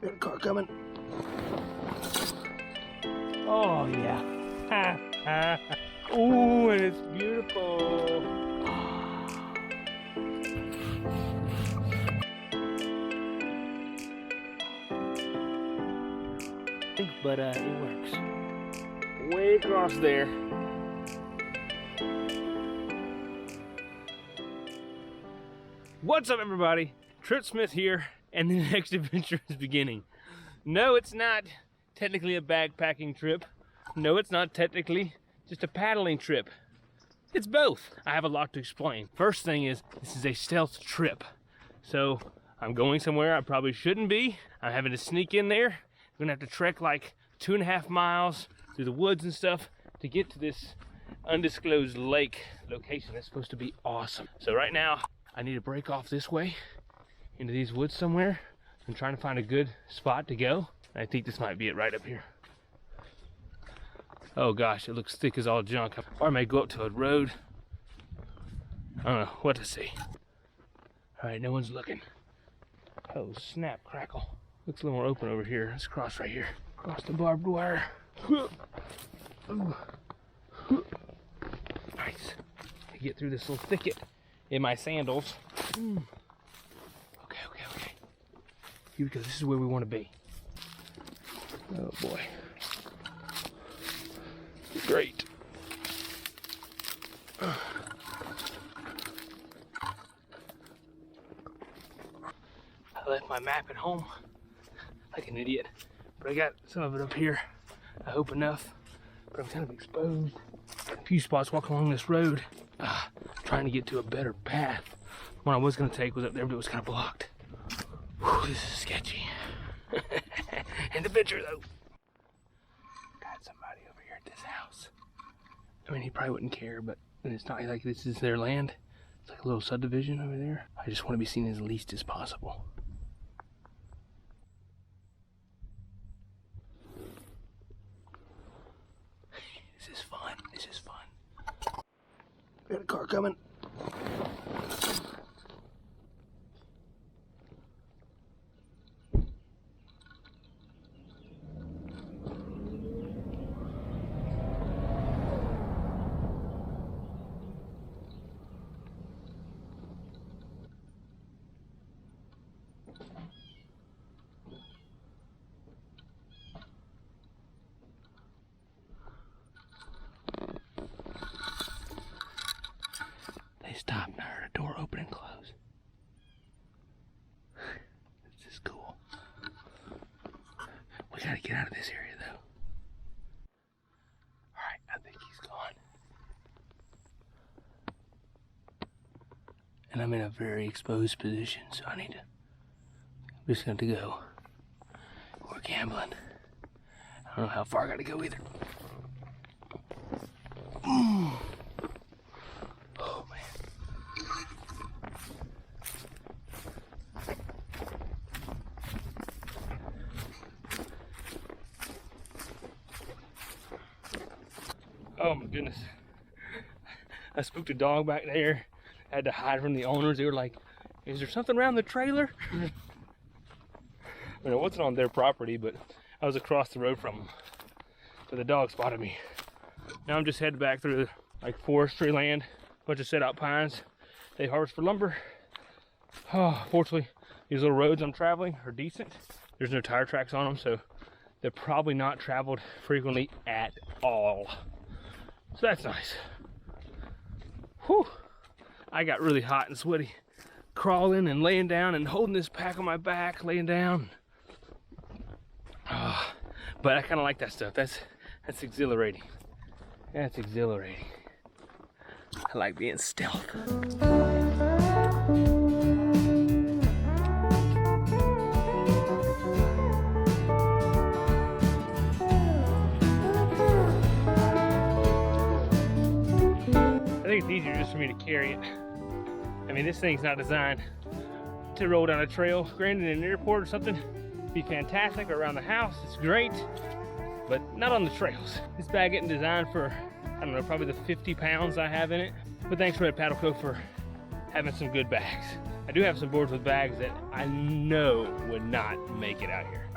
Got a car coming. Oh yeah. Ooh, and it's beautiful. But it works. Way across there. What's up, everybody? Trip Smith here, and the next adventure is beginning. No, it's not technically a backpacking trip. No, it's not technically just a paddling trip. It's both. I have a lot to explain. First thing is, this is a stealth trip. So I'm going somewhere I probably shouldn't be. I'm having to sneak in there. I'm gonna have to trek like 2.5 miles through the woods and stuff to get to this undisclosed lake location. That's supposed to be awesome. So right now, I need to break off this way into these woods somewhere. I'm trying to find a good spot to go. I think this might be it right up here. Oh gosh, it looks thick as all junk. Or I may go up to a road. I don't know what to see. All right, no one's looking. Oh snap, crackle. Looks a little more open over here. Let's cross right here. Cross the barbed wire. Nice. I get through this little thicket in my sandals. Okay. Here we go. This is where we want to be. Oh boy. Great. I left my map at home like an idiot, but I got some of it up here. I hope enough, but I'm kind of exposed. A few spots walking along this road, trying to get to a better path. One I was going to take was up there, but it was kind of blocked. Whew, this is sketchy. In the picture though. Got somebody over here at this house. I mean, he probably wouldn't care, but it's not like this is their land. It's like a little subdivision over there. I just want to be seen as least as possible. This is fun. This is fun. Got a car coming. Stop, and I heard a door open and close. This is cool. We gotta get out of this area though. Alright, I think he's gone. And I'm in a very exposed position, so I'm just gonna go. We're gambling. I don't know how far I gotta go either. Oh my goodness. I spooked a dog back there. I had to hide from the owners. They were like, is there something around the trailer? I mean, it wasn't on their property, but I was across the road from them. So the dog spotted me. Now I'm just heading back through like forestry land, bunch of set out pines. They harvest for lumber. Oh, fortunately, these little roads I'm traveling are decent. There's no tire tracks on them, so they're probably not traveled frequently at all. So that's nice. Whew. I got really hot and sweaty crawling and laying down and holding this pack on my back, laying down. But I kind of like that stuff. That's exhilarating. That's exhilarating. I like being stealth. I think it's easier just for me to carry it. I mean, this thing's not designed to roll down a trail. Granted, in an airport or something, it'd be fantastic, or around the house, it's great, but not on the trails. This bag isn't designed for, I don't know, probably the 50 pounds I have in it. But thanks, Red Paddle Co. for having some good bags. I do have some boards with bags that I know would not make it out here.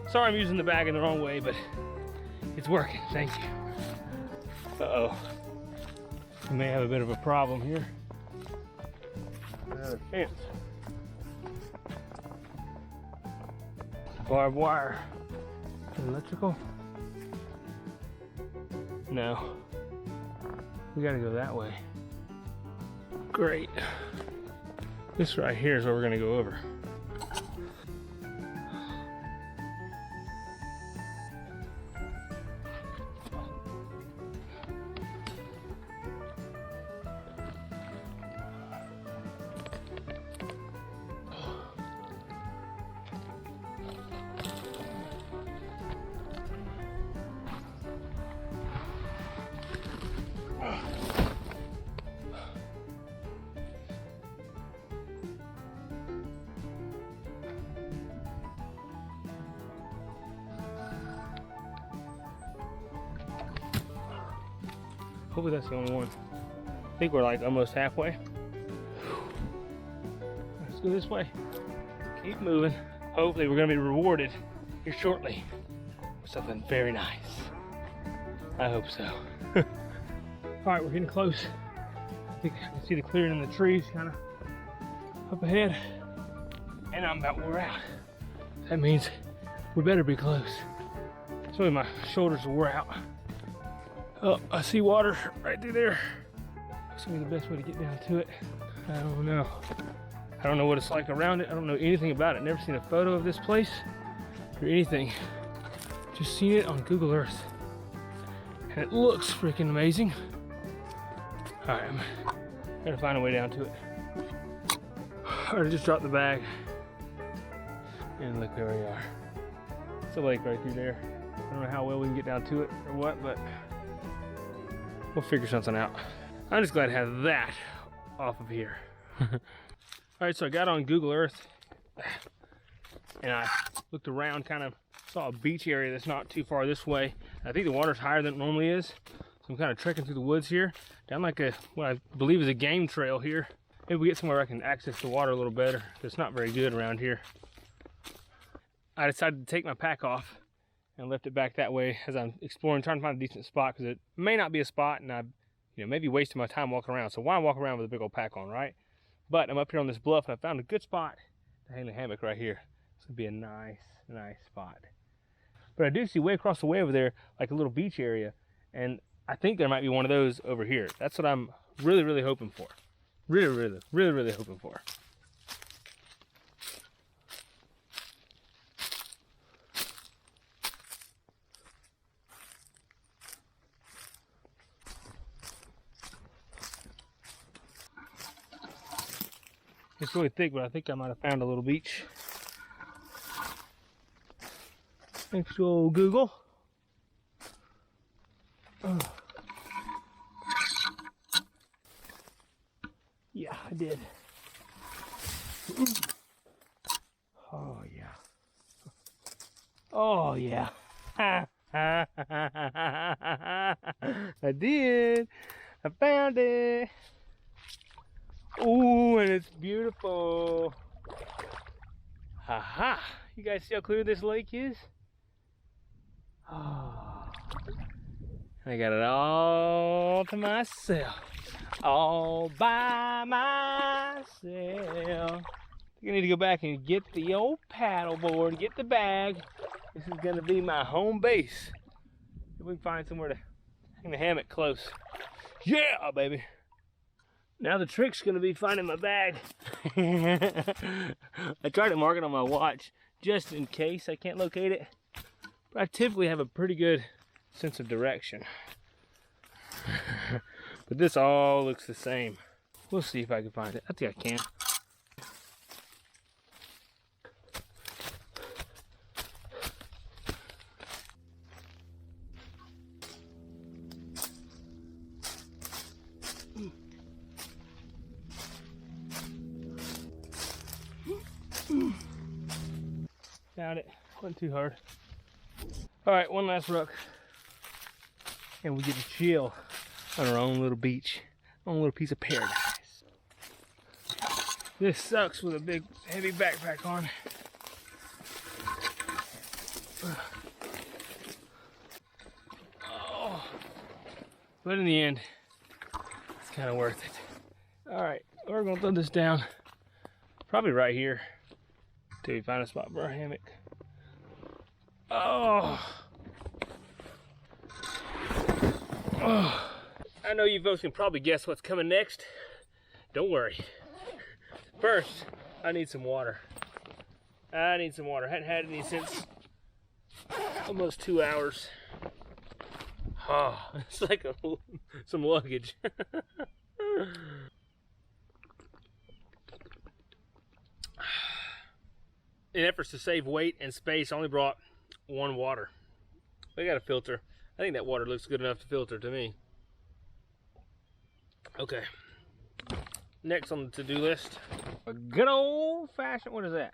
Sorry I'm using the bag in the wrong way, but it's working, thank you. Uh-oh. We may have a bit of a problem here. Another fence. Barbed wire. Electrical? No. We gotta go that way. Great. This right here is what we're gonna go over. Hopefully that's the only one. I think we're like almost halfway. Let's go this way. Keep moving. Hopefully we're gonna be rewarded here shortly with something very nice. I hope so. All right, we're getting close. I think I can see the clearing in the trees kind of up ahead. And I'm about wore out. That means we better be close. Sorry, my shoulders are wore out. Oh, I see water right through there. That's gonna be the best way to get down to it. I don't know. I don't know what it's like around it. I don't know anything about it. Never seen a photo of this place or anything. Just seen it on Google Earth. And it looks freaking amazing. All right, I'm gonna find a way down to it. I already just dropped the bag. And look where we are. It's a lake right through there. I don't know how well we can get down to it or what, but we'll figure something out. I'm just glad to have that off of here. All right, so I got on Google Earth and I looked around, kind of saw a beach area that's not too far this way. I think the water's higher than it normally is. So I'm kind of trekking through the woods here, down like what I believe is a game trail here. Maybe we get somewhere I can access the water a little better. It's not very good around here. I decided to take my pack off and left it back that way as I'm exploring, trying to find a decent spot, because it may not be a spot and I maybe wasting my time walking around. So why walk around with a big old pack on, right? But I'm up here on this bluff and I found a good spot to hang the hammock right here. It's gonna be a nice spot. But I do see way across the way over there, like a little beach area. And I think there might be one of those over here. That's what I'm really hoping for. Really hoping for. It's really thick, but I think I might have found a little beach. Thanks to old Google. Oh. Yeah, I did. Oh, yeah. Oh, yeah. I did. I found it. Ooh, and it's beautiful. Haha. You guys see how clear this lake is? Oh. I got it all to myself. All by myself. You need to go back and get the old paddle board, get the bag. This is gonna be my home base. If we can find somewhere to hang the hammock close. Yeah, baby. Now the trick's gonna be finding my bag. I tried to mark it on my watch just in case I can't locate it. But I typically have a pretty good sense of direction. But this all looks the same. We'll see if I can find it. I think I can. Found it. Wasn't too hard. All right, one last rook, and we get to chill on our own little beach, own little piece of paradise. This sucks with a big, heavy backpack on. Oh. But in the end, it's kind of worth it. All right, we're gonna throw this down. Probably right here till we find a spot for our hammock. Oh. Oh. I know you folks can probably guess what's coming next. Don't worry. First, I need some water. I need some water. I hadn't had any since almost 2 hours. Oh, it's like some luggage. In efforts to save weight and space, I only brought one water. I got a filter. I think that water looks good enough to filter to me. Okay. Next on the to-do list, a good old-fashioned, what is that?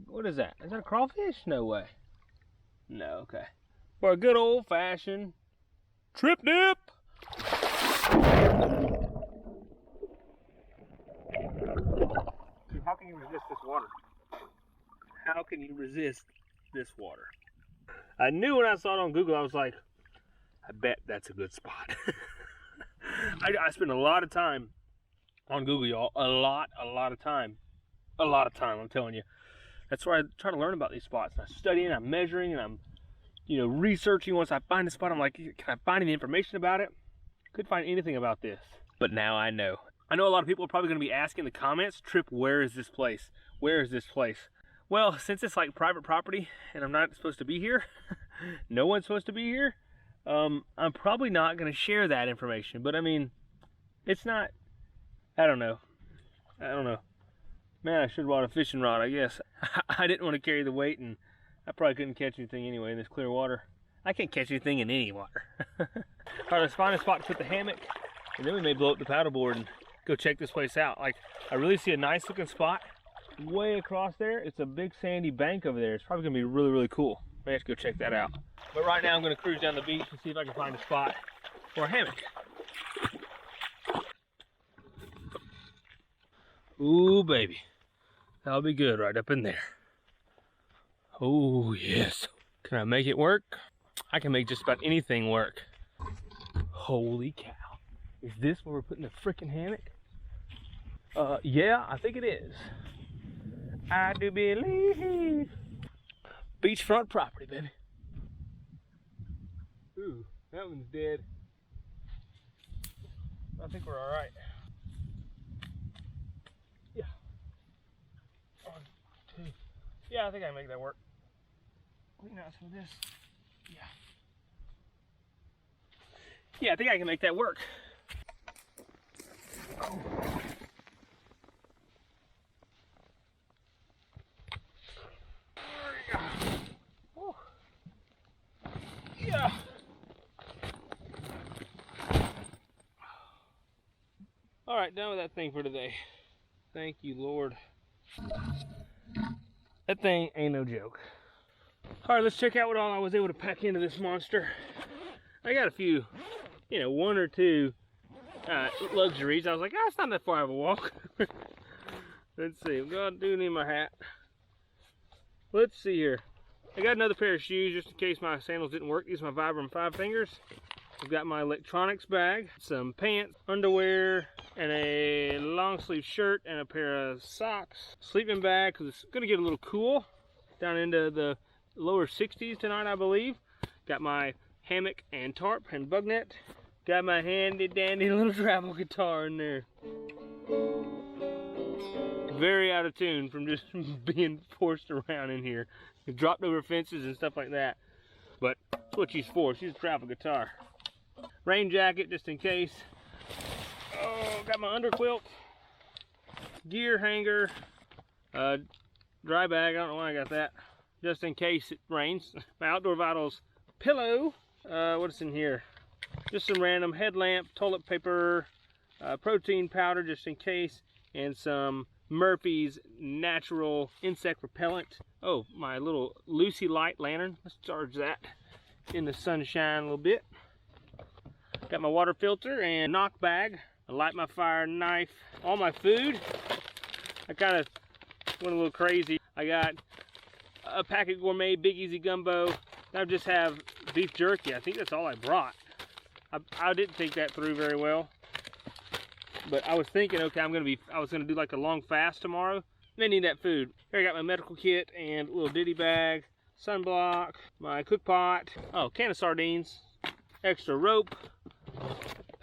What is that? Is that a crawfish? No way. No, okay. For a good old-fashioned trip dip. How can you resist this water? How can you resist this water? I knew when I saw it on Google, I was like, I bet that's a good spot. I spend a lot of time on Google, y'all. A lot of time. I'm telling you. That's where I try to learn about these spots. I'm studying, I'm measuring, and I'm, researching. Once I find a spot, I'm like, can I find any information about it? Couldn't find anything about this. But now I know. I know a lot of people are probably going to be asking in the comments, Trip, where is this place? Where is this place? Well, since it's like private property and I'm not supposed to be here, no one's supposed to be here, I'm probably not going to share that information. But I mean, it's not, I don't know. Man, I should have brought a fishing rod, I guess. I didn't want to carry the weight, and I probably couldn't catch anything anyway in this clear water. I can't catch anything in any water. All right, let's find a spot to put the hammock, and then we may blow up the paddleboard and go check this place out. Like, I really see a nice looking spot way across there. It's a big sandy bank over there. It's probably gonna be really, really cool. May have to go check that out. But right now I'm gonna cruise down the beach and see if I can find a spot for a hammock. Ooh, baby. That'll be good right up in there. Oh, yes. Can I make it work? I can make just about anything work. Holy cow. Is this where we're putting the freaking hammock? Yeah, I think it is. I do believe. Beachfront property, baby. Ooh, that one's dead. I think we're all right. Yeah. 1, 2. Yeah, I think I can make that work. Clean out some of this. Yeah. Yeah, I think I can make that work. Oh. Oh. Yeah. All right, done with that thing for today. Thank you, Lord. That thing ain't no joke. All right, let's check out what all I was able to pack into this monster. I got a few, 1 or 2 luxuries. I was like, it's not that far of a walk. Let's see, I'm do need my hat. Let's see here. I got another pair of shoes just in case my sandals didn't work. These are my Vibram 5 fingers. I've got my electronics bag, some pants, underwear, and a long sleeve shirt, and a pair of socks. Sleeping bag, because it's going to get a little cool down into the lower 60s tonight, I believe. Got my hammock and tarp and bug net. Got my handy dandy little travel guitar in there. Very out of tune from just being forced around in here. It dropped over fences and stuff like that. But that's what she's for. She's a travel guitar. Rain jacket just in case. Oh, got my under quilt. Gear hanger. Dry bag. I don't know why I got that. Just in case it rains. My Outdoor Vitals pillow. What's in here? Just some random headlamp, toilet paper, protein powder just in case, and some Murphy's natural insect repellent. Oh, my little Lucy light lantern. Let's charge that in the sunshine a little bit. Got my water filter and knock bag, a light my fire knife, all my food. I kind of went a little crazy. I got a packet gourmet Big Easy gumbo. I just have beef jerky. I think that's all I brought. I didn't think that through very well. But I was thinking, okay, I was gonna do like a long fast tomorrow. They need that food. Here I got my medical kit and a little ditty bag, sunblock, my cook pot, oh, can of sardines, extra rope,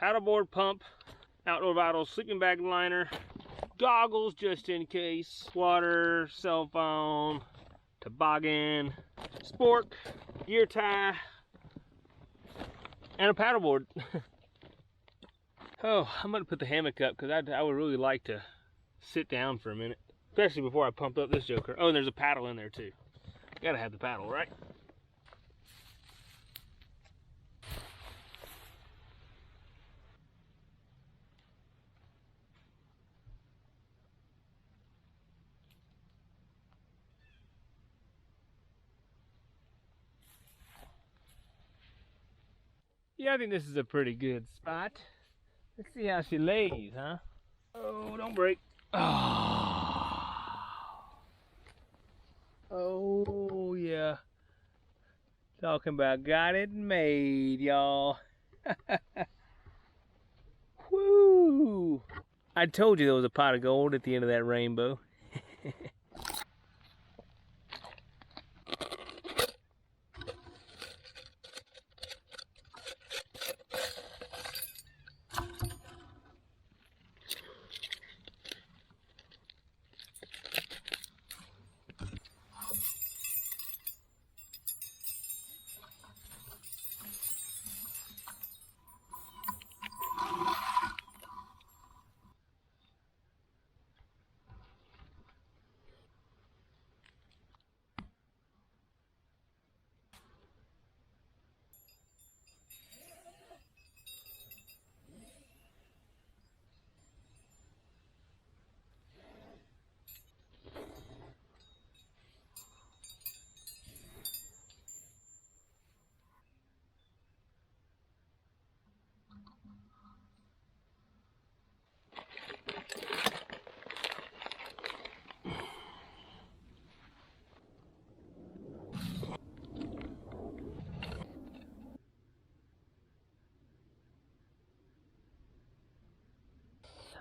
paddleboard pump, outdoor vitals, sleeping bag liner, goggles just in case, water, cell phone, toboggan, spork, gear tie, and a paddleboard. Oh, I'm gonna put the hammock up because I would really like to sit down for a minute, especially before I pump up this joker. Oh, and there's a paddle in there too. Gotta have the paddle, right? Yeah, I think this is a pretty good spot. Let's see how she lays, huh? Oh, don't break. Oh, oh yeah. Talking about got it made, y'all. Woo! I told you there was a pot of gold at the end of that rainbow.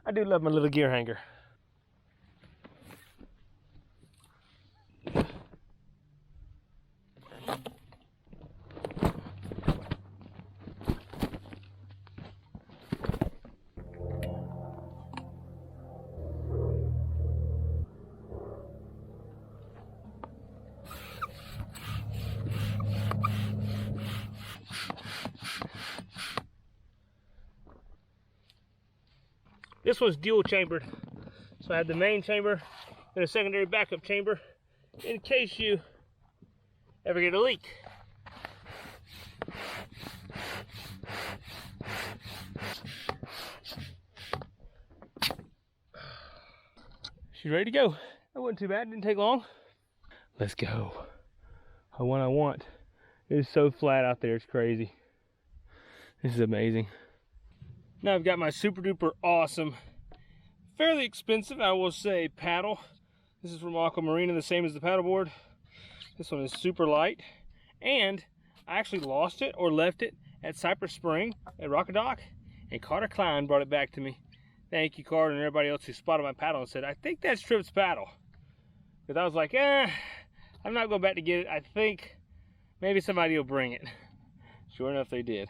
I do love my little gear hanger. This one's dual chambered. So I have the main chamber and a secondary backup chamber in case you ever get a leak. She's ready to go. That wasn't too bad, didn't take long. Let's go. The one I want. It is so flat out there, it's crazy. This is amazing. Now I've got my super duper awesome, fairly expensive, I will say, paddle. This is from Aquamarina, the same as the paddleboard. This one is super light. And I actually lost it or left it at Cypress Spring at Rockadock, and Carter Klein brought it back to me. Thank you, Carter, and everybody else who spotted my paddle and said, I think that's Tripp's paddle. Because I was like, I'm not going back to get it. I think maybe somebody will bring it. Sure enough, they did.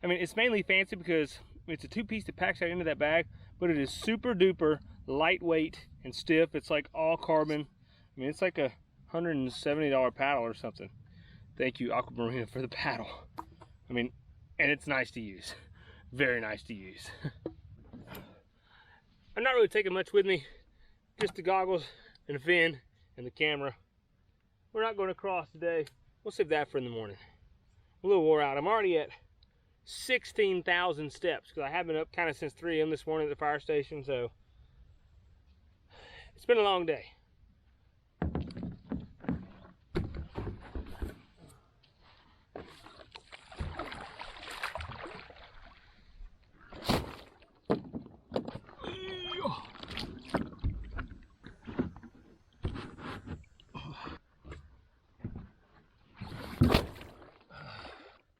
I mean, it's mainly fancy because it's a two-piece that packs right into that bag, but it is super duper lightweight and stiff. It's like all carbon. I mean, it's like a $170 paddle or something. Thank you, Aquamarina, for the paddle. I mean, and it's nice to use. Very nice to use. I'm not really taking much with me. Just the goggles and the fin and the camera. We're not going to cross today. We'll save that for in the morning. I'm a little wore out. I'm already at 16,000 steps because I have been up kind of since 3 a.m. this morning at the fire station, so it's been a long day.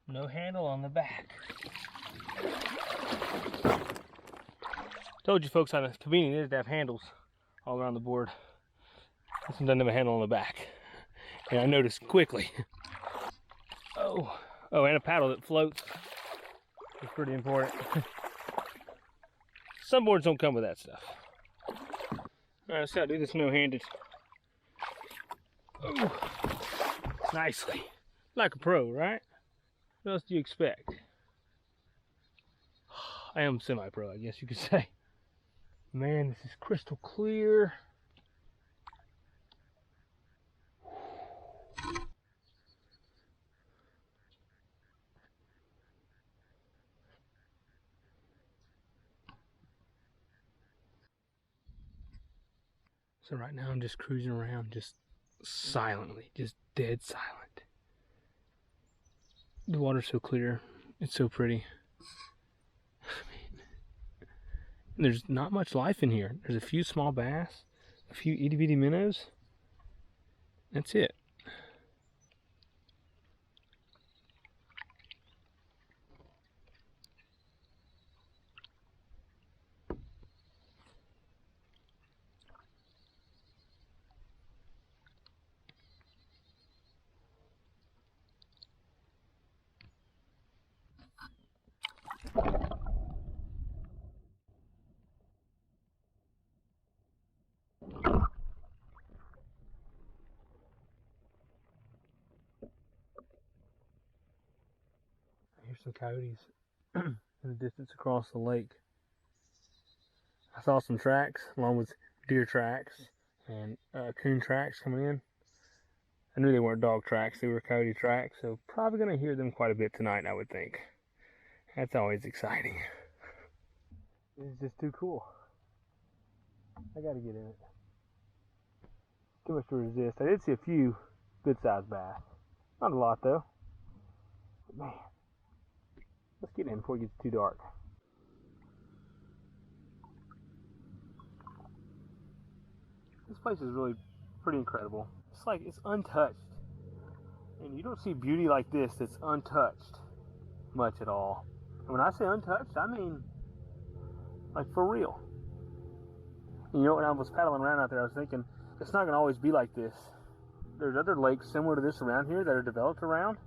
No handle on the back. Told you folks how convenient it is to have handles all around the board. This one doesn't have a handle on the back. And I noticed quickly. Oh, and a paddle that floats. It's pretty important. Some boards don't come with that stuff. Alright, let's see how to do this no-handed. Oh, nicely. Like a pro, right? What else do you expect? I am semi-pro, I guess you could say. Man, this is crystal clear. So right now I'm just cruising around, just silently, just dead silent. The water's so clear, it's so pretty. There's not much life in here. There's a few small bass, a few itty bitty minnows. That's it. Here's some coyotes in the distance across the lake. I saw some tracks along with deer tracks and coon tracks coming in. I knew they weren't dog tracks, they were coyote tracks, so probably going to hear them quite a bit tonight, I would think. That's always exciting. This is just too cool. I got to get in it. Too much to resist. I did see a few good-sized bass. Not a lot, though. But man, let's get in before it gets too dark. This place is really pretty incredible. It's like it's untouched. And you don't see beauty like this that's untouched much at all. And when I say untouched, I mean like for real. And you know, when I was paddling around out there, I was thinking, it's not going to always be like this. There's other lakes similar to this around here that are developed around.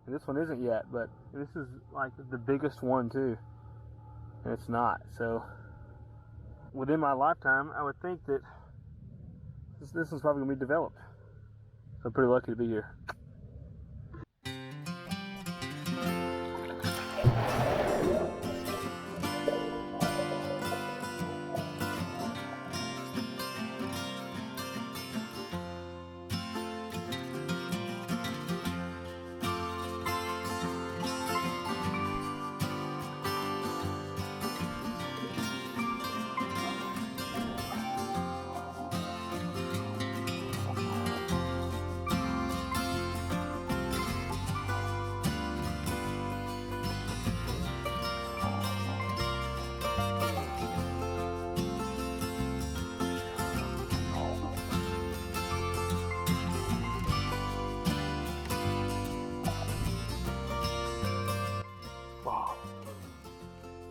And this one isn't yet, but this is like the biggest one too. And it's not. So within my lifetime, I would think that this is probably going to be developed. So I'm pretty lucky to be here. Wow,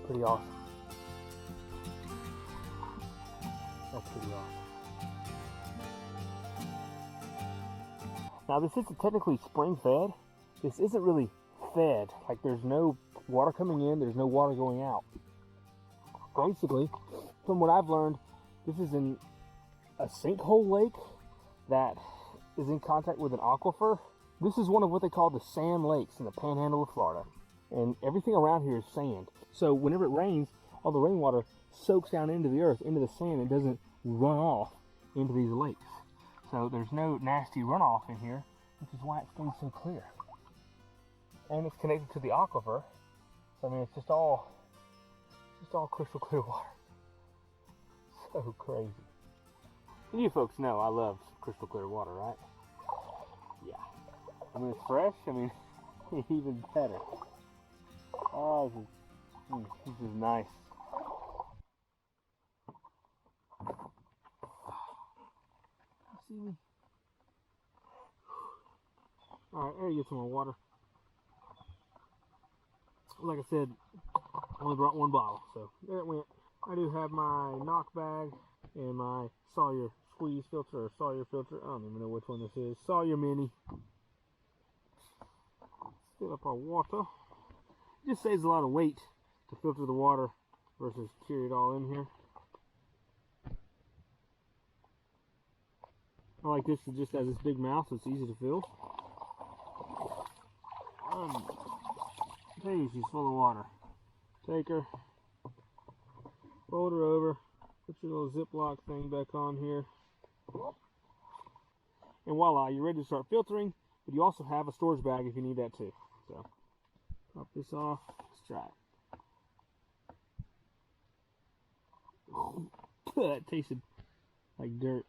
pretty awesome. That's pretty awesome. Now this isn't technically spring fed. This isn't really fed. Like there's no water coming in, there's no water going out. Basically, from what I've learned, this is in a sinkhole lake that is in contact with an aquifer. This is one of what they call the sand lakes in the panhandle of Florida. And everything around here is sand. So whenever it rains, all the rainwater soaks down into the earth, into the sand, and doesn't run off into these lakes. So there's no nasty runoff in here, which is why it stays so clear. And it's connected to the aquifer. So I mean, it's just all crystal clear water. So crazy. And you folks know I love crystal clear water, right? Yeah. I mean, it's fresh. I mean, even better. Oh, this is nice. You see me? Alright, there you get some more water. Like I said, I only brought one bottle, so there it went. I do have my knock bag and my Sawyer squeeze filter or Sawyer filter. I don't even know which one this is. Sawyer Mini. Fill up our water. It just saves a lot of weight to filter the water versus carry it all in here. I like this, it just has this big mouth so it's easy to fill. There she's full of water. Take her, fold her over, put your little Ziploc thing back on here. And voila, you're ready to start filtering, but you also have a storage bag if you need that too. So, pop this off, let's try it. That tasted like dirt.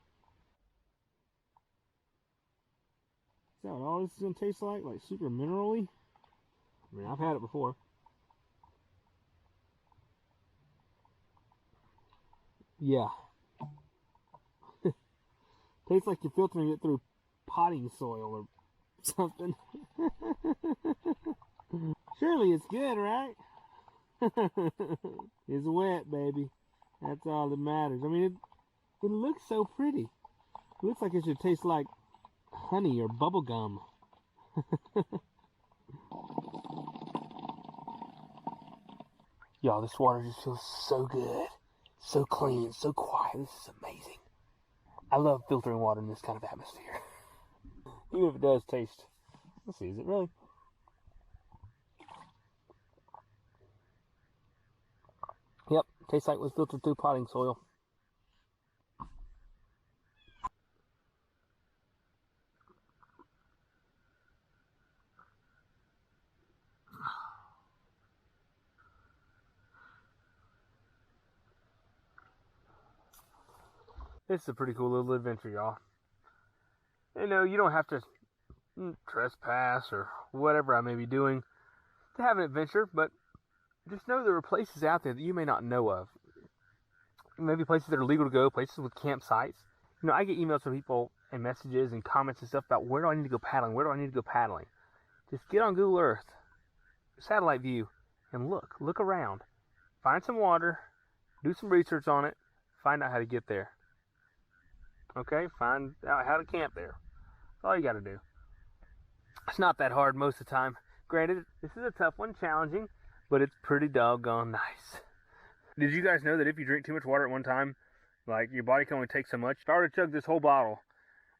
Is that what all this is going to taste like? Like super mineral-y? I mean, I've had it before. Yeah. Tastes like you're filtering it through potting soil or something. Surely it's good, right? It's wet, baby. That's all that matters. I mean, it looks so pretty. It looks like it should taste like honey or bubble gum. Y'all, this water just feels so good. So clean, so quiet. This is amazing. I love filtering water in this kind of atmosphere. Even if it does taste. Let's see, is it really? Yep, tastes like it was filtered through potting soil. It's a pretty cool little adventure, y'all. You know, you don't have to trespass or whatever I may be doing to have an adventure, but just know there are places out there that you may not know of. Maybe places that are legal to go, places with campsites. You know, I get emails from people and messages and comments and stuff about where do I need to go paddling? Where do I need to go paddling? Just get on Google Earth, satellite view, and look around. Find some water, do some research on it, find out how to get there. Okay, find out how to camp there. That's all you got to do. It's not that hard most of the time. Granted, this is a tough one, challenging, but it's pretty doggone nice. Did you guys know that if you drink too much water at one time, like your body can only take so much? If I were to chug this whole bottle,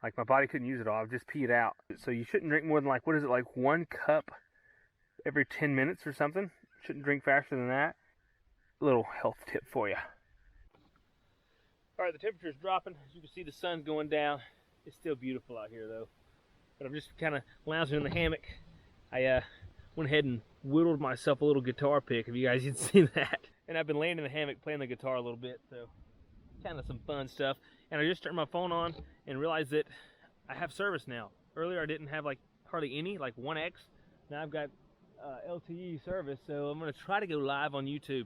like my body couldn't use it all, I would just pee it out. So you shouldn't drink more than like, what is it, like 1 cup every 10 minutes or something? Shouldn't drink faster than that. A little health tip for you. Alright, the temperature's dropping. As you can see, the sun's going down. It's still beautiful out here though. But I'm just kind of lounging in the hammock. I went ahead and whittled myself a little guitar pick, if you guys can see that. And I've been laying in the hammock playing the guitar a little bit, so kind of some fun stuff. And I just turned my phone on and realized that I have service now. Earlier I didn't have like hardly any, like 1x. Now I've got LTE service, so I'm going to try to go live on YouTube,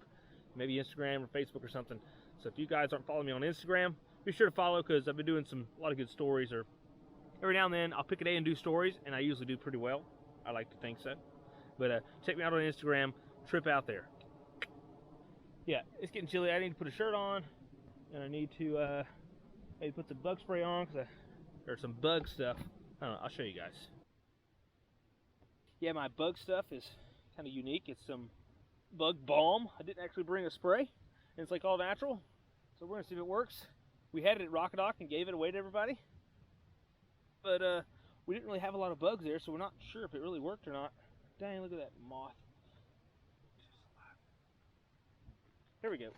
maybe Instagram or Facebook or something. So if you guys aren't following me on Instagram, be sure to follow, because I've been doing a lot of good stories, or every now and then I'll pick a day and do stories, and I usually do pretty well. I like to think so. But check me out on Instagram, Trip Out There. Yeah, it's getting chilly. I need to put a shirt on, and I need to maybe put some bug spray on, because there's some bug stuff. I don't know, I'll show you guys. Yeah, my bug stuff is kind of unique. It's some bug balm. I didn't actually bring a spray, and it's like all natural. So we're gonna see if it works. We had it at Rock Dock and gave it away to everybody, but we didn't really have a lot of bugs there, so we're not sure if it really worked or not. Dang, look at that moth. Here we go.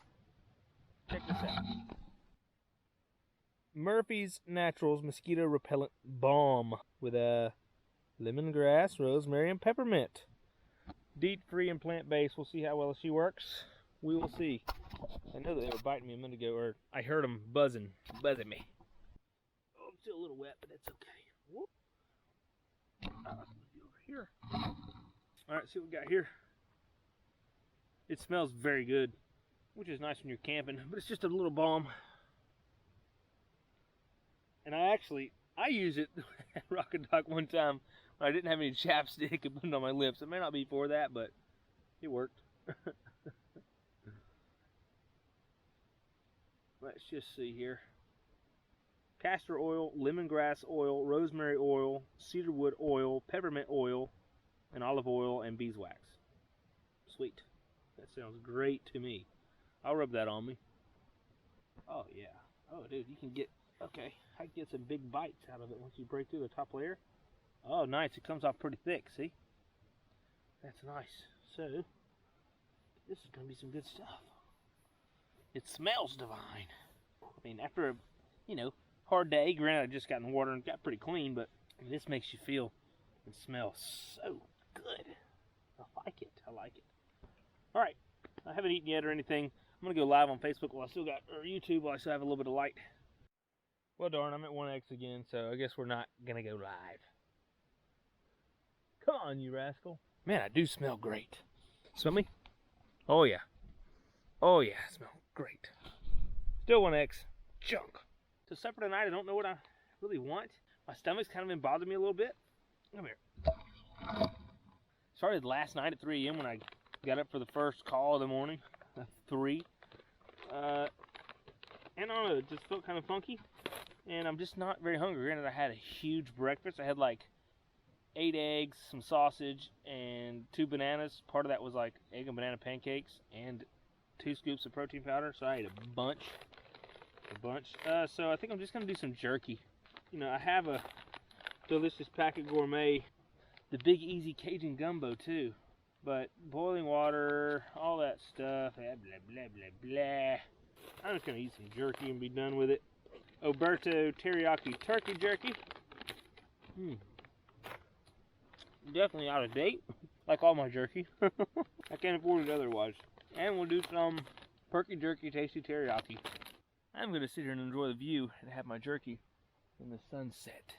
Check this out. Murphy's Naturals Mosquito Repellent Balm with lemongrass, rosemary, and peppermint. DEET-free and plant-based. We'll see how well she works. We will see. I know that they were biting me a minute ago, or I heard them buzzing me. Oh, I'm still a little wet, but that's okay. Whoop. Over here. Alright, see what we got here. It smells very good, which is nice when you're camping, but it's just a little balm. And I actually I used it at Rock and Dock one time when I didn't have any chapstick and put it on my lips. It may not be for that, but it worked. Let's just see here. Castor oil, lemongrass oil, rosemary oil, cedarwood oil, peppermint oil, and olive oil and beeswax. Sweet. That sounds great to me. I'll rub that on me. Oh yeah. Oh dude, you can get, okay, I can get some big bites out of it once you break through the top layer. Oh nice, it comes off pretty thick, see? That's nice. So, this is going to be some good stuff. It smells divine. I mean, after a, hard day, granted I just got in the water and got pretty clean, but this makes you feel and smell so good. I like it. I like it. All right. I haven't eaten yet or anything. I'm going to go live on Facebook while I still got, or YouTube while I still have a little bit of light. Well, darn, I'm at 1x again, so I guess we're not going to go live. Come on, you rascal. Man, I do smell great. Smell me? Oh, yeah. Oh, yeah, I smell great. Still 1x. Junk. So supper tonight, I don't know what I really want. My stomach's kind of been bothering me a little bit. Come here. Started last night at 3 a.m. when I got up for the first call of the morning. 3. And I don't know, it just felt kind of funky. And I'm just not very hungry. Granted, I had a huge breakfast. I had like 8 eggs, some sausage, and 2 bananas. Part of that was like egg and banana pancakes and 2 scoops of protein powder. So I ate a bunch. So I think I'm just going to do some jerky. I have a delicious packet gourmet, the Big Easy Cajun Gumbo too. But boiling water, all that stuff, blah, blah, blah, blah. I'm just going to eat some jerky and be done with it. Oberto teriyaki turkey jerky. Definitely out of date, like all my jerky. I can't afford it otherwise. And we'll do some perky jerky tasty teriyaki. I'm going to sit here and enjoy the view and have my jerky in the sunset,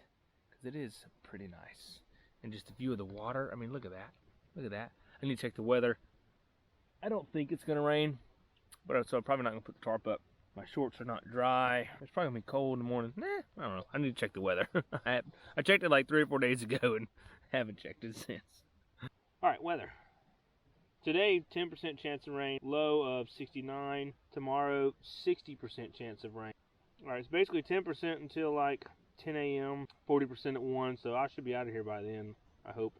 because it is pretty nice. And just the view of the water, I mean, look at that. Look at that. I need to check the weather. I don't think it's going to rain, but so I'm probably not going to put the tarp up. My shorts are not dry. It's probably going to be cold in the morning. I don't know. I need to check the weather. I checked it like 3 or 4 days ago and haven't checked it since. All right, weather. Today, 10% chance of rain, low of 69. Tomorrow, 60% chance of rain. All right, it's basically 10% until like 10 a.m., 40% at 1, so I should be out of here by then, I hope.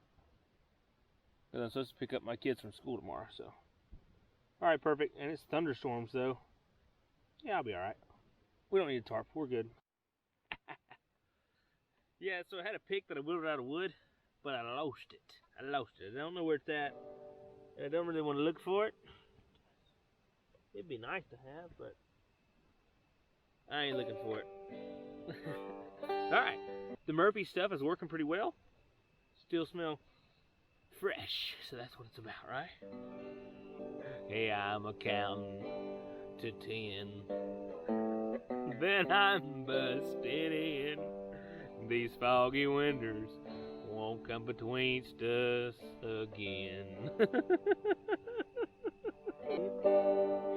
And I'm supposed to pick up my kids from school tomorrow, so. All right, perfect. And it's thunderstorms, though. Yeah, I'll be all right. We don't need a tarp. We're good. Yeah, so I had a pick that I whittled out of wood, but I lost it. I don't know where it's at. I don't really want to look for it. It'd be nice to have, but I ain't looking for it. Alright, the Murphy stuff is working pretty well. Still smell fresh, so that's what it's about, right? Hey, I'm a counting to 10. Then I'm busted in. These foggy winters won't come between us again.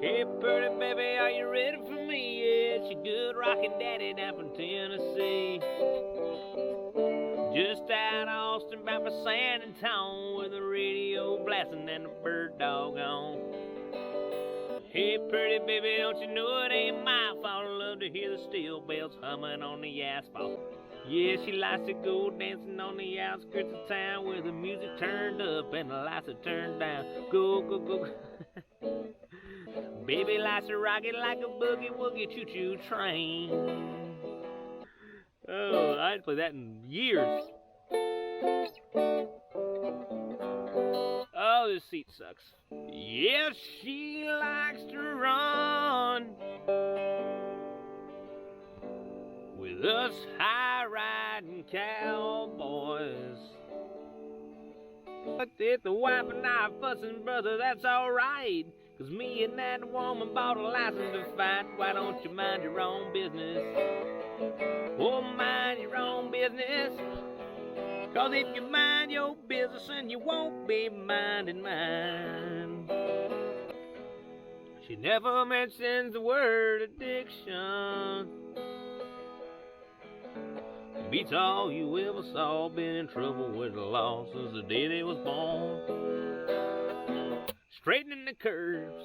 Hey, pretty baby, are you ready for me? Yeah, it's your good rockin' daddy down from Tennessee. Just out of Austin, back by San Antonio, with the radio blasting and the bird dog on. Hey, pretty baby, don't you know it ain't my fault? I love to hear the steel bells humming on the asphalt. Yeah, she likes to go dancing on the outskirts of town, where the music turned up and the lights are turned down. Go, go, go. Baby likes to rock it like a boogie-woogie choo-choo train. Oh, I hadn't played that in years. Oh, this seat sucks. Yeah, she likes to run with us high-riding cowboys. But if the wife and I are fussing, brother, that's alright. 'Cause me and that woman bought a license to fight. Why don't you mind your own business? Oh, mind your own business. 'Cause if you mind your business, then you won't be minding mine. She never mentions the word addiction. Beats all you ever saw. Been in trouble with the law since the day they was born. Straightening the curves,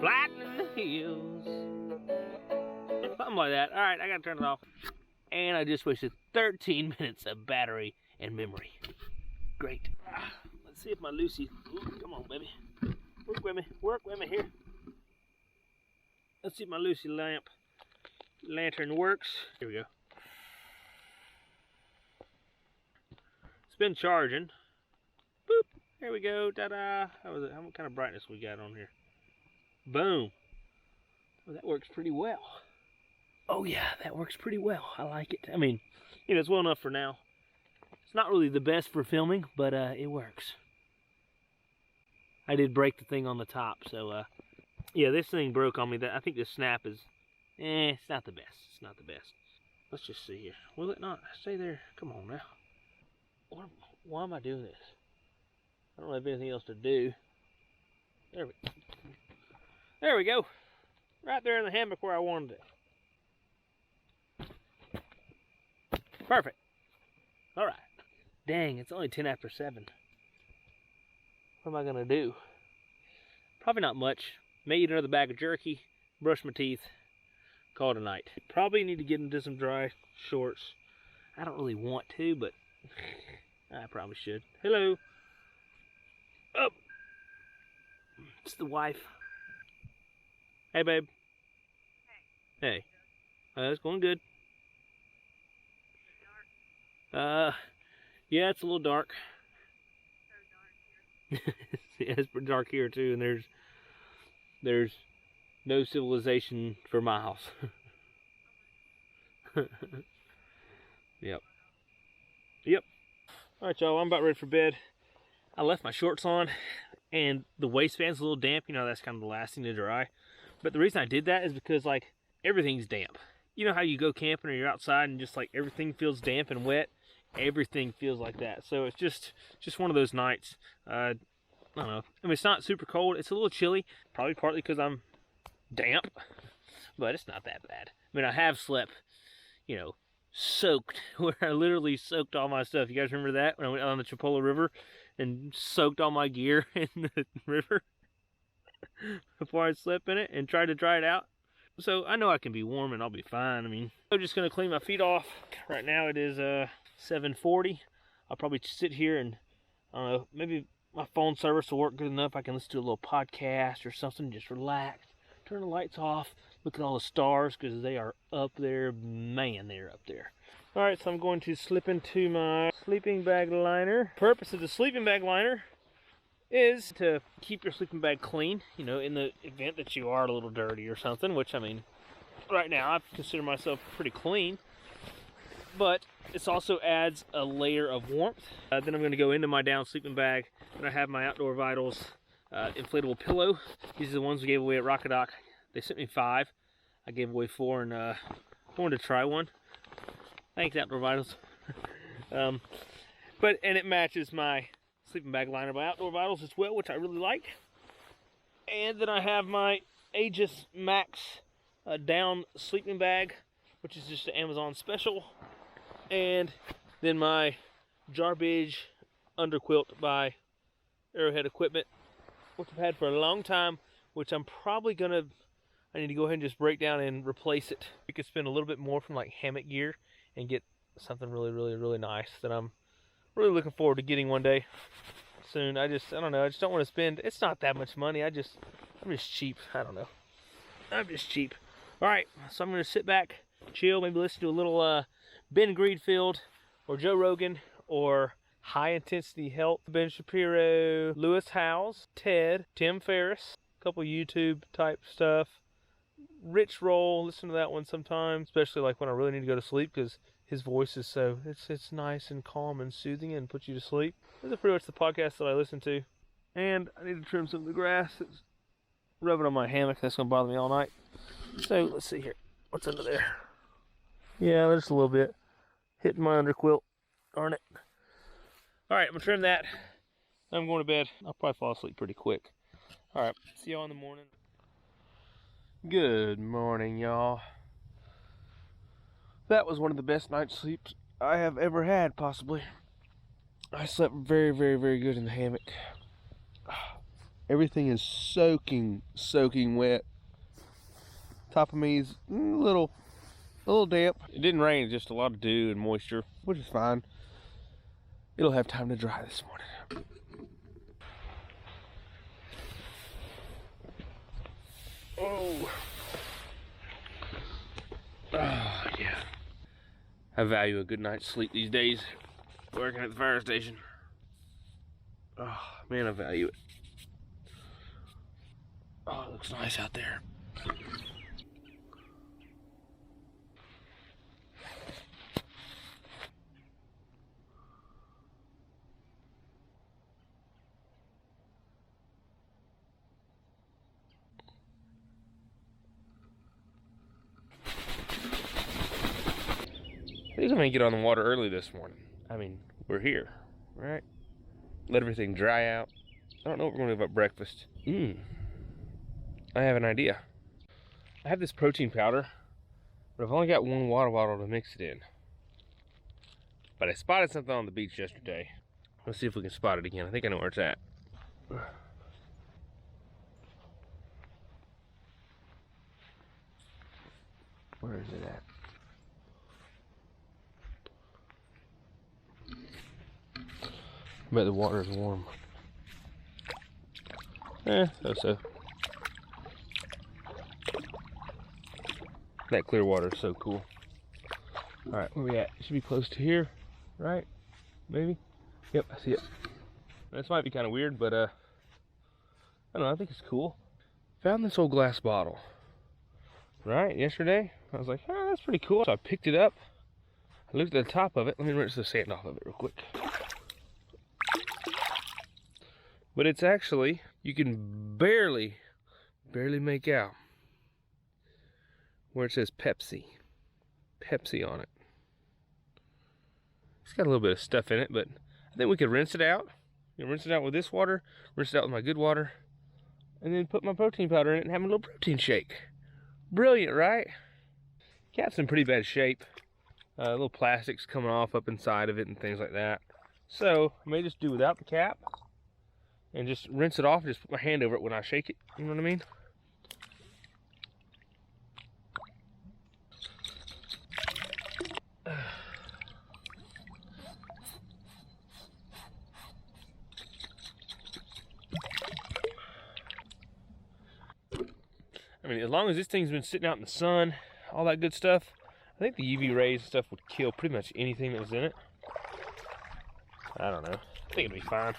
flattening the hills, something like that. All right, I gotta turn it off. And I just wasted 13 minutes of battery and memory. Great. Let's see if my Lucy, come on, baby. Work with me here. Let's see if my Lucy lantern works. Here we go. It's been charging. Boop. There we go. Ta-da. How was it? What kind of brightness we got on here? Boom. Well, that works pretty well. Oh yeah, that works pretty well. I like it. I mean, you know, it's well enough for now. It's not really the best for filming, but it works. I did break the thing on the top, so yeah, this thing broke on me. I think the snap is, it's not the best. It's not the best. Let's just see here. Will it not stay there? Come on now. Why am I doing this? I don't have anything else to do. There we go. Right there in the hammock where I wanted it. Perfect. All right. Dang, it's only 10 after 7. What am I gonna do? Probably not much. May eat another bag of jerky, brush my teeth, call it a night. Probably need to get into some dry shorts. I don't really want to, but I probably should. Hello. Up. It's the wife. Hey, babe. Hey. It's going good. Yeah, it's a little dark. So dark here. Yeah, it's pretty dark here too, and there's no civilization for miles. Yep. Alright, y'all, I'm about ready for bed. I left my shorts on, and the waistband's a little damp. You know, that's kind of the last thing to dry. But the reason I did that is because, like, everything's damp. You know how you go camping or you're outside and just, like, everything feels damp and wet? Everything feels like that. So it's just one of those nights. I don't know. I mean, it's not super cold. It's a little chilly. Probably partly because I'm damp. But it's not that bad. I mean, I have slept, you know, soaked. Where I literally soaked all my stuff. You guys remember that? When I went on the Chipola River and soaked all my gear in the river before I slept in it and tried to dry it out. So I know I can be warm and I'll be fine. I mean, I'm just going to clean my feet off. Right now it is 7:40. I'll probably sit here and, I don't know, maybe my phone service will work good enough. I can listen to a little podcast or something, just relax, turn the lights off, look at all the stars because they are up there. Man, they're up there. All right, so I'm going to slip into my sleeping bag liner. The purpose of the sleeping bag liner is to keep your sleeping bag clean, you know, in the event that you are a little dirty or something, which, I mean, right now I consider myself pretty clean. But it also adds a layer of warmth. Then I'm going to go into my down sleeping bag, and I have my Outdoor Vitals inflatable pillow. These are the ones we gave away at Rockadoc. They sent me 5. I gave away 4, and I wanted to try one. Thanks, Outdoor Vitals. And it matches my sleeping bag liner by Outdoor Vitals as well, which I really like. And then I have my Aegis Max down sleeping bag, which is just an Amazon special. And then my Jarbidge underquilt by Arrowhead Equipment, which I've had for a long time, which I'm probably gonna, I need to go ahead and just break down and replace it. You could spend a little bit more from like hammock gear and get something really nice that I'm really looking forward to getting one day soon. I don't know, I just don't want to spend, it's not that much money. I'm just cheap. I don't know. I'm just cheap. All right, so I'm gonna sit back, chill, maybe listen to a little Ben Greenfield or Joe Rogan or High Intensity Health, Ben Shapiro, Lewis Howes, Ted, Tim Ferriss, a couple YouTube type stuff. Rich Roll, listen to that one sometimes, especially like when I really need to go to sleep because his voice is so, it's nice and calm and soothing and puts you to sleep. Those are pretty much the podcasts that I listen to. And I need to trim some of the grass that's rubbing on my hammock. That's going to bother me all night. So let's see here. What's under there? Yeah, just a little bit. Hitting my underquilt. Darn it. Alright, I'm going to trim that. I'm going to bed. I'll probably fall asleep pretty quick. Alright, see y'all in the morning. Good morning, y'all. That was one of the best night's sleeps I have ever had, possibly. I slept very, very, very good in the hammock. Everything is soaking wet. Top of me is a little damp. It didn't rain, just a lot of dew and moisture, which is fine. It'll have time to dry this morning. Oh, yeah. I value a good night's sleep these days, working at the fire station. Oh, man, I value it. Oh, it looks nice out there. I think I'm gonna get on the water early this morning. I mean, we're here, right? Let everything dry out. I don't know what we're gonna do about breakfast. I have an idea. I have this protein powder, but I've only got one water bottle to mix it in. But I spotted something on the beach yesterday. Let's see if we can spot it again. I think I know where it's at. Where is it at? I bet the water is warm. So. That clear water is so cool. Alright, where we at? It should be close to here, right? Maybe? Yep, I see it. This might be kind of weird, but I don't know, I think it's cool. Found this old glass bottle, right, yesterday. I was like, oh, that's pretty cool. So I picked it up. I looked at the top of it. Let me rinse the sand off of it real quick. But it's actually, you can barely make out where it says Pepsi on it. It's got a little bit of stuff in it, but I think we could rinse it out. Rinse it out with this water, rinse it out with my good water, and then put my protein powder in it and have a little protein shake. Brilliant, right? Cap's in pretty bad shape. Little plastics coming off up inside of it and things like that. So I may just do without the cap and just rinse it off and just put my hand over it when I shake it. You know what I mean? I mean, as long as this thing's been sitting out in the sun, all that good stuff, I think the UV rays and stuff would kill pretty much anything that was in it. I don't know. I think it'd be fine.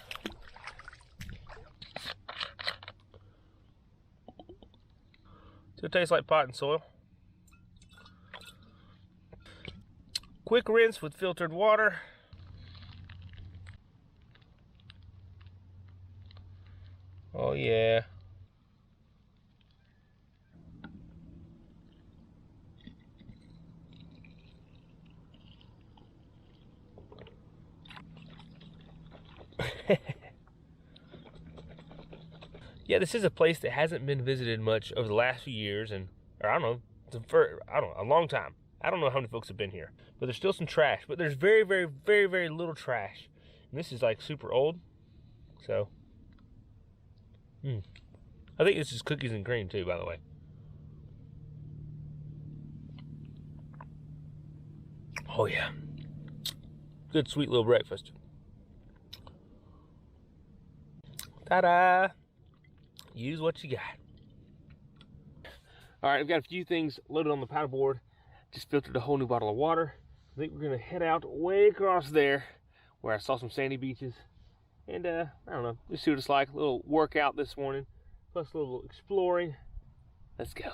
Still tastes like pot and soil. Quick rinse with filtered water. Oh yeah. Yeah, this is a place that hasn't been visited much over the last few years, or I don't know, a long time. I don't know how many folks have been here, but there's still some trash. But there's very, very, very, very little trash, and this is like super old. So, I think this is cookies and cream too, by the way. Oh yeah, good sweet little breakfast. Ta-da! Use what you got. All right, I've got a few things loaded on the paddleboard. Just filtered a whole new bottle of water. I think we're gonna head out way across there where I saw some sandy beaches. And I don't know, just see what it's like. A little workout this morning, plus a little exploring. Let's go.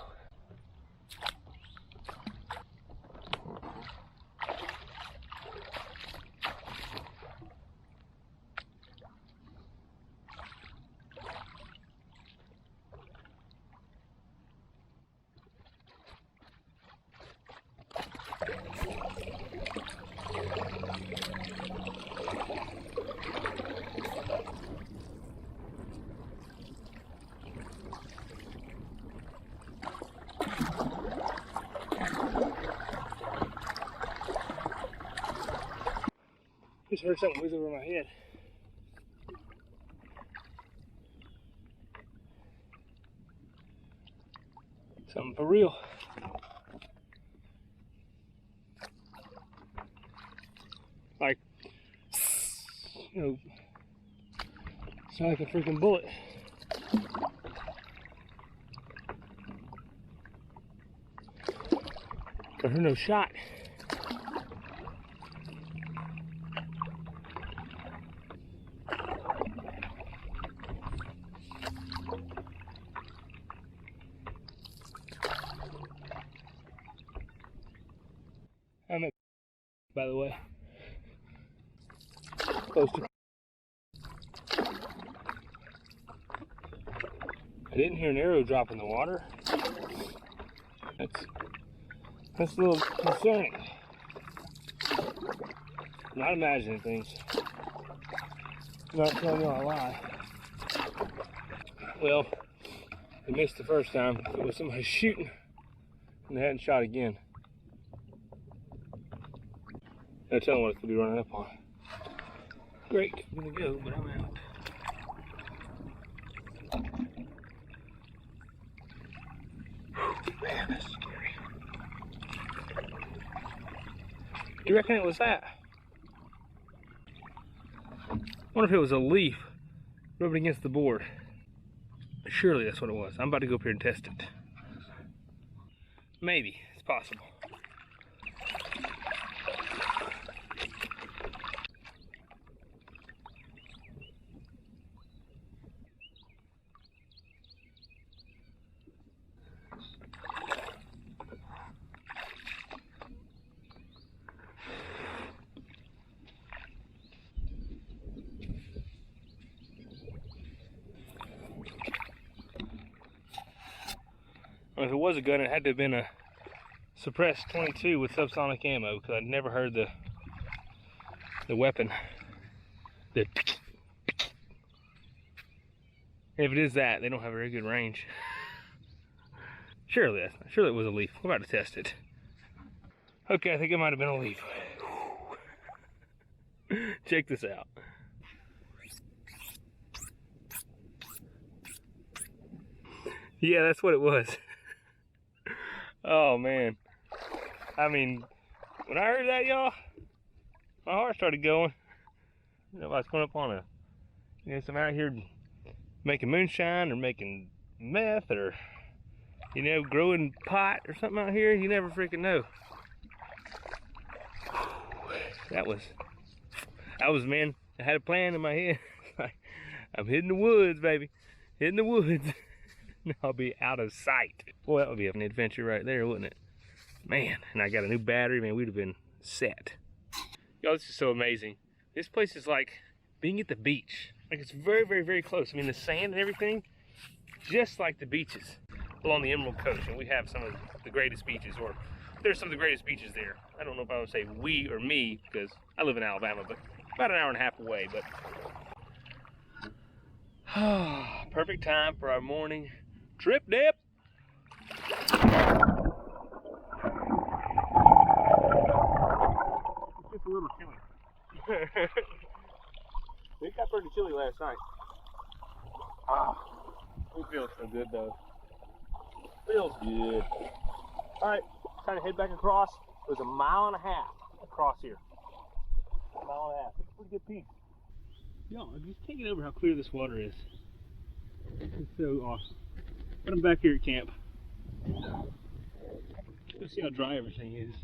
Just heard something whiz over my head. Something for real. Like, you know, sound like a freaking bullet. But who knows shot. I'm at, by the way, close to. I didn't hear an arrow drop in the water. That's a little concerning. Not imagining things. Not telling you a lie. Well, they missed the first time. It was somebody shooting, and they hadn't shot again. No telling what it could be running up on. Great, I'm gonna go, but I'm out. Man, that's scary. You reckon it was that? I wonder if it was a leaf rubbing against the board. Surely that's what it was. I'm about to go up here and test it. Maybe, it's possible. Well, if it was a gun, it had to have been a suppressed 22 with subsonic ammo, because I'd never heard the weapon. If it is that, they don't have a very good range. Surely it was a leaf. We're about to test it. Okay, I think it might have been a leaf. Check this out. Yeah, that's what it was. Oh man. I mean, when I heard that, y'all, my heart started going. You know, I was going up on some out here making moonshine or making meth or, growing pot or something out here. You never freaking know. That was, man, I had a plan in my head. I'm hitting the woods, baby. Hitting the woods. I'll be out of sight. Boy, that would be an adventure right there, wouldn't it? Man, and I got a new battery, man, we'd have been set. Y'all, this is so amazing. This place is like being at the beach. Like, it's very, very, very close. I mean, the sand and everything, just like the beaches along the Emerald Coast. And we have some of the greatest beaches, or there's some of the greatest beaches there. I don't know if I would say we or me, because I live in Alabama, but about an hour and a half away. But perfect time for our morning trip dip. It's just a little chilly. It got pretty chilly last night. It feels so good though. Feels good. Alright, trying to head back across. It was 1.5 miles across here. 1.5 miles. It's a pretty good piece. Y'all, I just can't get over how clear this water is. It's so awesome. But I'm back here at camp. Let's see how dry everything is.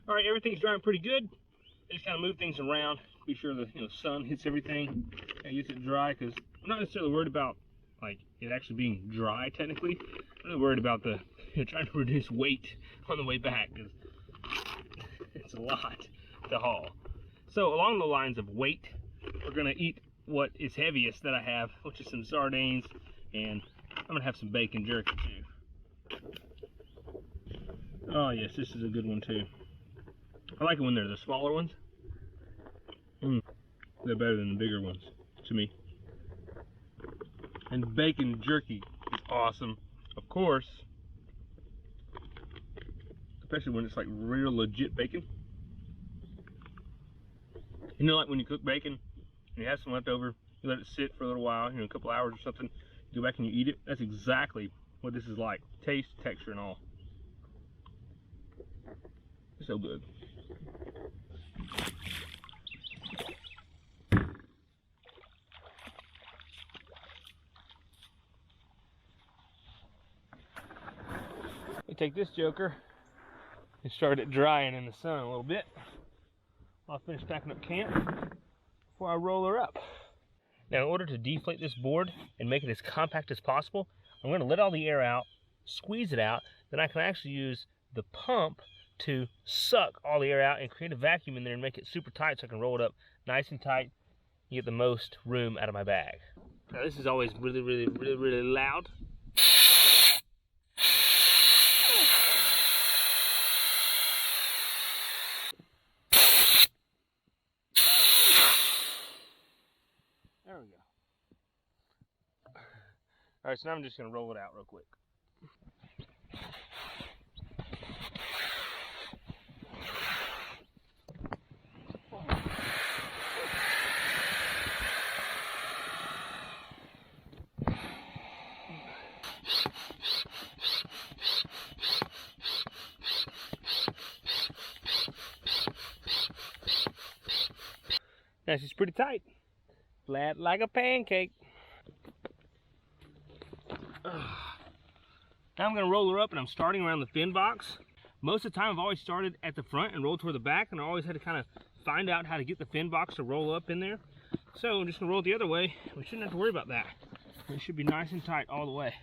All right, everything's drying pretty good. I just kind of move things around, be sure the sun hits everything and gets it dry. Because I'm not necessarily worried about like it actually being dry technically. I'm really worried about the trying to reduce weight on the way back, because it's a lot to haul. So along the lines of weight, we're gonna eat what is heaviest that I have, which is some sardines, and I'm gonna have some bacon jerky too. Oh yes, this is a good one too. I like it when they're the smaller ones. They're better than the bigger ones, to me. And bacon jerky is awesome. of course, especially when it's like real legit bacon. You know, like when you cook bacon and you have some left over, you let it sit for a little while, you know, a couple hours or something, you go back and you eat it. That's exactly what this is like. Taste, texture, and all. It's so good. We take this joker and start it drying in the sun a little bit. I'll finish packing up camp before I roll her up. Now, in order to deflate this board and make it as compact as possible, I'm going to let all the air out, squeeze it out, then I can actually use the pump to suck all the air out and create a vacuum in there and make it super tight so I can roll it up nice and tight and get the most room out of my bag. Now, this is always really, really, really, really loud. There we go. All right, so now I'm just gonna roll it out real quick. Now she's pretty tight. Flat like a pancake. Now I'm going to roll her up, and I'm starting around the fin box. Most of the time I've always started at the front and rolled toward the back, and I always had to kind of find out how to get the fin box to roll up in there. So I'm just going to roll it the other way. We shouldn't have to worry about that. It should be nice and tight all the way.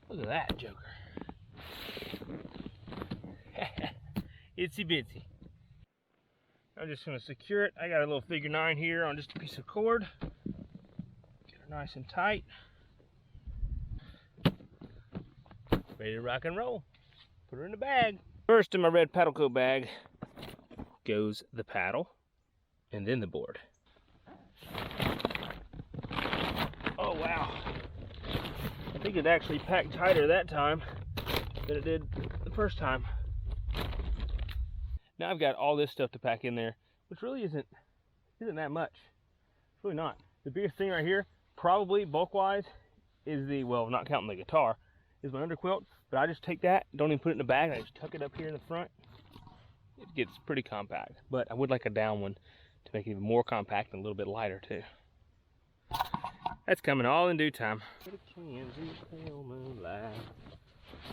Look at that joker. Itsy bitsy. I'm just going to secure it. I got a little figure 9 here on just a piece of cord. Get her nice and tight. Ready to rock and roll. Put her in the bag. First in my red paddle coat bag goes the paddle and then the board. Oh wow. I think it actually packed tighter that time than it did the first time. Now I've got all this stuff to pack in there, which really isn't that much. It's really not. The biggest thing right here, probably bulk-wise, is the, well, not counting the guitar, is my underquilt. But I just take that, don't even put it in the bag, I just tuck it up here in the front. It gets pretty compact, but I would like a down one to make it even more compact and a little bit lighter too. That's coming all in due time.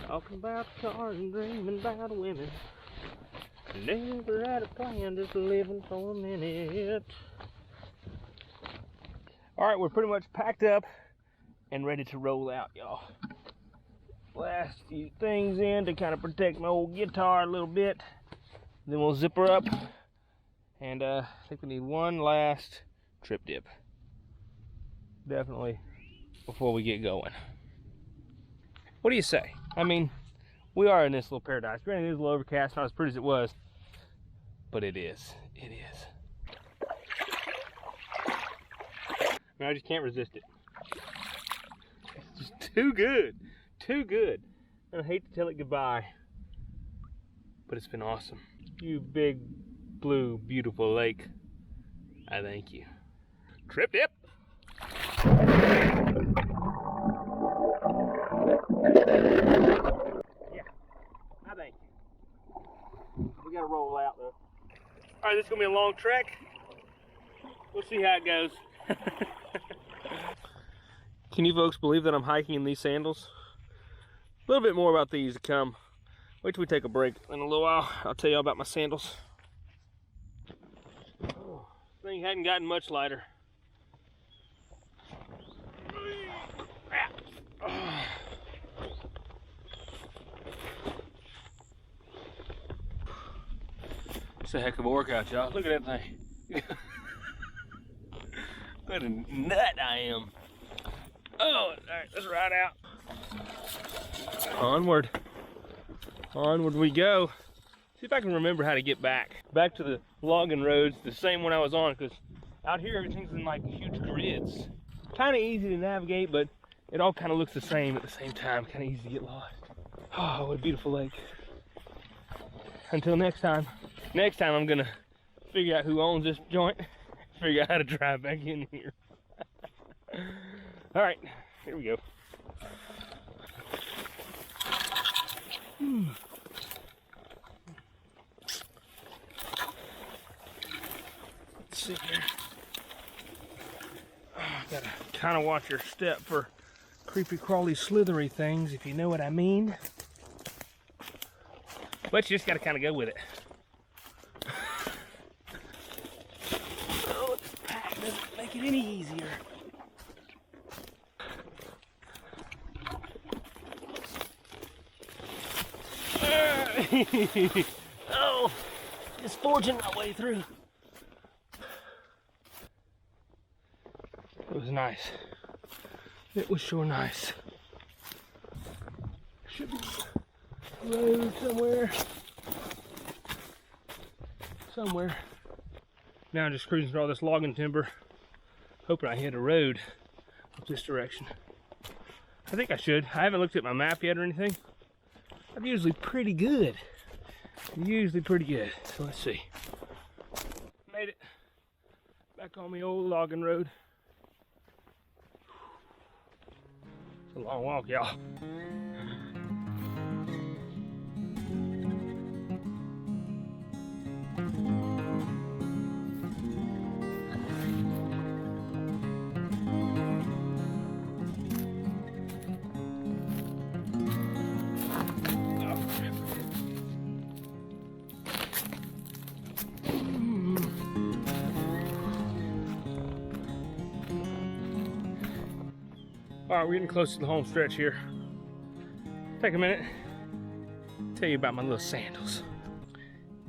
Talking about cars and dreaming about women. Never had a plan, just living for a minute. Alright, we're pretty much packed up and ready to roll out, y'all. Last few things in to kind of protect my old guitar a little bit. Then we'll zip her up. And I think we need one last trip dip. Definitely before we get going. What do you say? I mean, we are in this little paradise. Granted, it is a little overcast, not as pretty as it was. But it is. It is. I mean, I just can't resist it. It's just too good. Too good. I hate to tell it goodbye. But it's been awesome. You big, blue, beautiful lake. I thank you. Trip dip. Yeah. I thank you. We gotta roll out though. Alright, this is gonna be a long trek. We'll see how it goes. Can you folks believe that I'm hiking in these sandals? A little bit more about these to come. Wait till we take a break in a little while. I'll tell you all about my sandals. Oh, this thing hadn't gotten much lighter. It's a heck of a workout, y'all. Look at that thing. What a nut I am. Oh, all right, let's ride out. Onward. Onward we go. See if I can remember how to get back to the logging roads, the same one I was on, because out here everything's in like huge grids. Kind of easy to navigate, but it all kind of looks the same at the same time. Kind of easy to get lost. Oh, what a beautiful lake. Until next time. Next time I'm gonna figure out who owns this joint, figure out how to drive back in here. All right, here we go. Let's see here. Oh, gotta kind of watch your step for creepy crawly slithery things, if you know what I mean. But you just gotta kind of go with it. Oh, this pack doesn't make it any easier. Oh, just forging my way through. It was nice. It was sure nice. Should be a road somewhere. Now I'm just cruising through all this logging timber, hoping I hit a road up this direction. I think I should. I haven't looked at my map yet or anything. I'm usually pretty good. So let's see. Made it back on the old logging road. It's a long walk, y'all. All right, we're getting close to the home stretch here. Take a minute, tell you about my little sandals.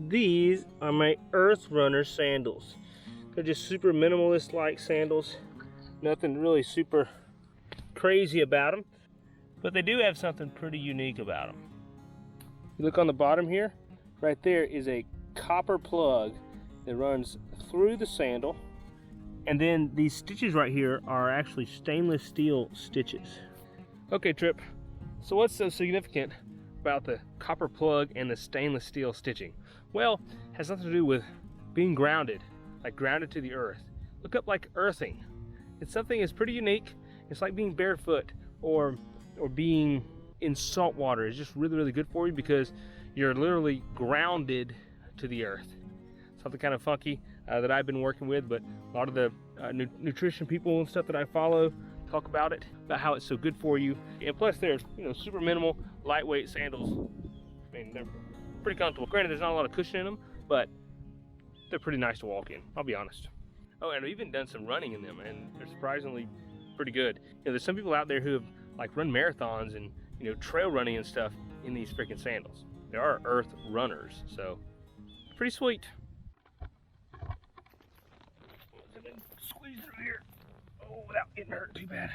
These are my Earth Runner sandals. They're just super minimalist-like sandals. Nothing really super crazy about them, but they do have something pretty unique about them. You look on the bottom here, right there is a copper plug that runs through the sandal. And then these stitches right here are actually stainless steel stitches. Okay, Trip, so what's so significant about the copper plug and the stainless steel stitching? Well, it has nothing to do with being grounded, like grounded to the earth. Look up like earthing. It's something that's pretty unique. It's like being barefoot or being in salt water. It's just really, really good for you because you're literally grounded to the earth. Something kind of funky that I've been working with, but a lot of the nutrition people and stuff that I follow talk about it, about how it's so good for you. And plus they're, super minimal, lightweight sandals. I mean, they're pretty comfortable. Granted, there's not a lot of cushion in them, but they're pretty nice to walk in, I'll be honest. Oh, and I've even done some running in them, and they're surprisingly pretty good. There's some people out there who have run marathons and trail running and stuff in these freaking sandals. They are Earth Runners, so pretty sweet. Squeeze through here, without getting hurt too bad.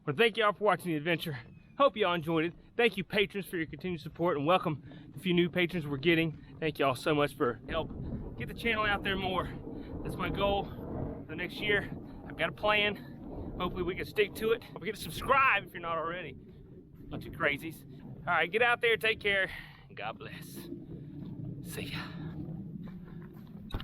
Well, thank y'all for watching the adventure. Hope y'all enjoyed it. Thank you, patrons, for your continued support, and welcome the few new patrons we're getting. Thank y'all so much for help. Get the channel out there more. That's my goal for the next year. I've got a plan. Hopefully we can stick to it. Don't forget to subscribe if you're not already. Bunch of crazies. All right, get out there, take care, and God bless. See ya.